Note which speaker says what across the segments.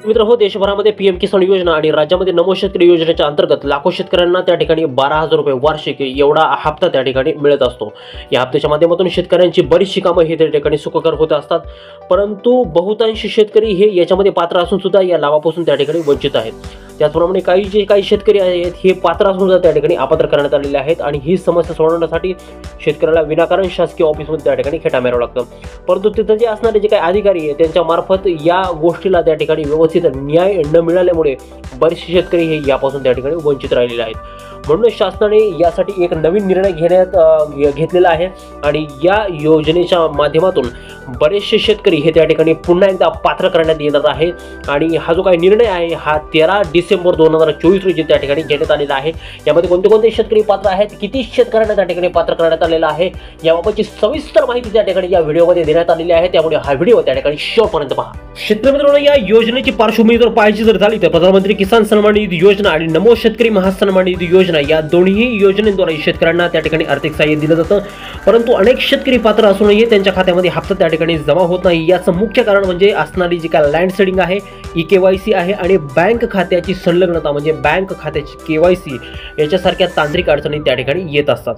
Speaker 1: मित्रांनो, देशभरामध्ये पीएम किसान योजना आणि राज्यामध्ये नमो शेतकरी योजनेच्या अंतर्गत लाखो शेतकऱ्यांना त्या ठिकाणी 12,000 रुपये वार्षिक एवढा हप्ता त्या ठिकाणी मिळत असतो। या हप्त्याच्या माध्यमातून शेतकऱ्यांची बरीचशी कामं हे त्या ठिकाणी सुखकर होत असतात, परंतु बहुतांश शेतकरी हे याच्यामध्ये पात्र असून सुद्धा या लाभापासून त्या ठिकाणी वंचित आहेत। त्याचप्रमाणे काही शेतकरी आहेत हे पात्र असून सुद्धा त्या ठिकाणी अपात्र करण्यात आलेले आहेत आणि ही समस्या सोडवण्यासाठी शेतकऱ्याला विनाकारण शासकीय ऑफिसमध्ये त्या ठिकाणी खेटा मारावं लागतं। परंतु तिथं जे असणारे जे काही अधिकारी आहेत त्यांच्या मार्फत या गोष्टीला त्या ठिकाणी व्यवस्थित न्याय न मिळाल्यामुळे बरेचसे शेतकरी हे यापासून त्या ठिकाणी वंचित राहिलेले आहेत। म्हणून शासनाने यासाठी एक नवीन निर्णय घेतलेला आहे आणि या योजनेच्या माध्यमातून बरेचसे शेतकरी हे त्या ठिकाणी पुन्हा एकदा पात्र करण्यात येणार आहे। आणि हा जो काही निर्णय आहे हा 13 डिसेंबर 2024 रोजी त्या ठिकाणी घेण्यात आलेला आहे। यामध्ये कोणते शेतकरी पात्र आहेत, किती शेतकऱ्यांना त्या ठिकाणी पात्र करण्यात आलेला आहे याबाबतची सविस्तर माहिती त्या ठिकाणी या व्हिडिओमध्ये देण्यात आलेली आहे, त्यामुळे हा व्हिडिओ त्या ठिकाणी शेवटपर्यंत पहा। शेतकरी मित्रांनो, या योजनेची पार्श्वभूमी जर पाहायची झाली तर प्रधानमंत्री किसान सन्मान निधी योजना आणि नमो शेतकरी महासन्मान निधी योजना या दोन्ही योजनेद्वारे शेतकऱ्यांना त्या ठिकाणी आर्थिक सहाय्य दिलं जातं, परंतु अनेक शेतकरी पात्र असूनही त्यांच्या खात्यामध्ये हप्ता त्या ठिकाणी जमा होत नाही। याचं मुख्य कारण म्हणजे असणारी जी काय लँड सीडिंग आहे, ई-केवायसी आहे आणि बँक खात्याची संलग्नता म्हणजे बँक खात्याची केवायसी याच्यासारख्या तांत्रिक अडचणी त्या ठिकाणी येत असतात।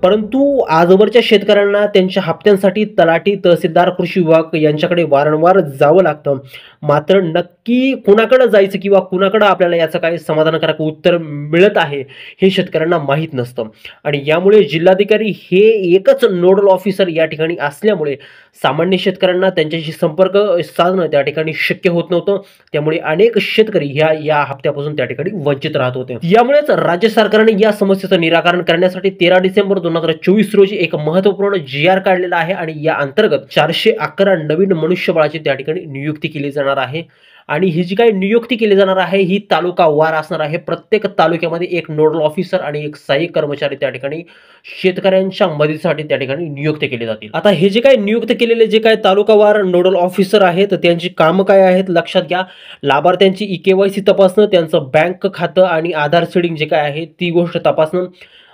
Speaker 1: परंतु आजवरच्या शेतकऱ्यांना त्यांच्या हप्त्यांसाठी तलाठी, तहसीलदार, कृषी विभाग यांच्याकडे वारंवार जावं लागतं, मात्र नक्की कुणाकडे जायचं किंवा कुणाकडे आपल्याला याचं काही समाधानकारक उत्तर मिळत आहे हे शेतकऱ्यांना माहीत नसतं। आणि यामुळे जिल्हाधिकारी हे एकच नोडल ऑफिसर या ठिकाणी असल्यामुळे सामान्य शेतकऱ्यांना त्यांच्याशी संपर्क साधणं त्या ठिकाणी शक्य होत नव्हतं, त्यामुळे अनेक शेतकरी या हप्त्यापासून त्या ठिकाणी वंचित राहत होते। यामुळेच राज्य सरकारने या समस्येचं निराकरण करण्यासाठी 13 डिसेंबर 2024 रोजी एक महत्त्वपूर्ण GR काढलेला आहे आणि या अंतर्गत 411 नवीन मनुष्यबळाची त्या ठिकाणी नियुक्ती केली जाणार आहे। आणि ही जी काही नियुक्ती केली जाणार आहे ही तालुकावार असणार आहे। प्रत्येक तालुक्यामध्ये एक नोडल ऑफिसर आणि एक सहाय्यक कर्मचारी त्या ठिकाणी शेतकऱ्यांच्या मदतीसाठी त्या ठिकाणी नियुक्त केले जातील। आता हे जे काही नियुक्त केलेले जे काही तालुकावार नोडल ऑफिसर आहेत त्यांची कामं काय आहेत लक्षात घ्या। लाभार्थ्यांची ई-केवायसी तपासणं, त्यांचं बँक खातं आणि आधार सीडिंग जे काय आहे ती गोष्ट तपासणं,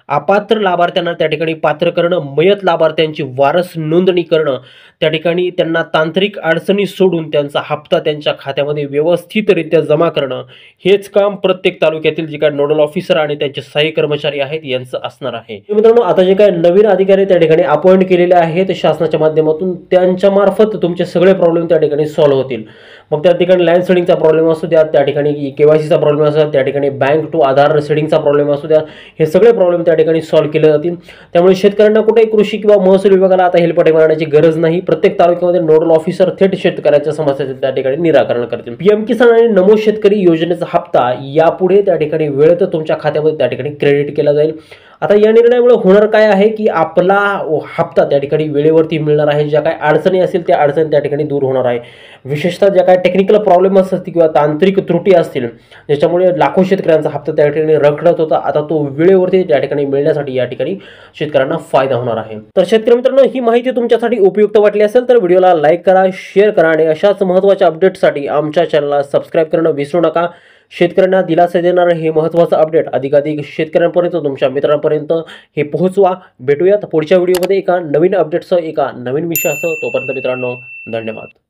Speaker 1: अपात्र लाभार्थ्यांना त्या ठिकाणी पात्र करणं, मयत लाभार्थ्यांची वारस नोंदणी करणं, त्या ठिकाणी त्यांना तांत्रिक अडचणी सोडून त्यांचा हप्ता त्यांच्या खात्यामध्ये व्यवस्थितरित्या जमा करणं, हेच काम प्रत्येक तालुक्यातील जे काही नोडल ऑफिसर आणि त्यांचे सहाय्यक कर्मचारी आहेत यांचं असणार आहे। मित्रांनो, आता जे काही नवीन अधिकारी त्या ठिकाणी अपॉइंट केलेले आहेत शासनाच्या माध्यमातून त्यांच्या मार्फत तुमचे सगळे प्रॉब्लेम त्या ठिकाणी सॉल्व्ह होतील। मग त्या ठिकाणी लँड सीडिंगचा प्रॉब्लेम असू द्या, त्या ठिकाणी केवायसीचा प्रॉब्लेम असू द्या, त्या ठिकाणी बँक टू आधार सीडिंगचा प्रॉब्लेम असू द्या, हे सगळे प्रॉब्लेम त्या ठिकाणी सॉल्व्ह केले जातील। त्यामुळे शेतकऱ्यांना कुठेही कृषी किंवा महसूल विभागाला आता हेलपाटे मारण्याची गरज नाही। प्रत्येक तालुक्यामध्ये नोडल ऑफिसर थेट शेतकऱ्यांच्या समस्याचे त्या ठिकाणी निराकरण करतील। पीएम किसान आणि नमो शेतकरी योजनेचा हप्ता यापुढे त्या ठिकाणी वेळेत तुमच्या खात्यामध्ये त्या ठिकाणी क्रेडिट केला जाईल। आता या निर्णयामुळे होणार काय आहे की आपला हप्ता त्या ठिकाणी वेळेवरती मिळणार आहे। ज्या काही अडचणी असतील त्या अडचणी त्या ठिकाणी दूर होणार आहे। विशेषतः ज्या काही टेक्निकल प्रॉब्लेम असतील किंवा तांत्रिक त्रुटी असतील ज्याच्यामुळे लाखो शेतकऱ्यांचा हप्ता त्या ठिकाणी रखडत होता, आता तो वेळेवरती त्या ठिकाणी मिळण्यासाठी या ठिकाणी शेतकऱ्यांना फायदा होणार आहे। तर शेतकरी मित्रांनो, ही माहिती तुमच्यासाठी उपयुक्त वाटली असेल तर व्हिडिओला लाईक करा, शेअर करा आणि अशाच महत्त्वाच्या अपडेटसाठी आमच्या चॅनलला सबस्क्राईब करणं विसरू नका। शेतकऱ्यांना दिलासा देणारं हे महत्त्वाचं अपडेट अधिकाधिक शेतकऱ्यांपर्यंत, तुमच्या मित्रांपर्यंत हे पोहोचवा। भेटूयात पुढच्या व्हिडिओमध्ये एका नवीन अपडेटसह, एका नवीन विषयासह। तोपर्यंत मित्रांनो, धन्यवाद।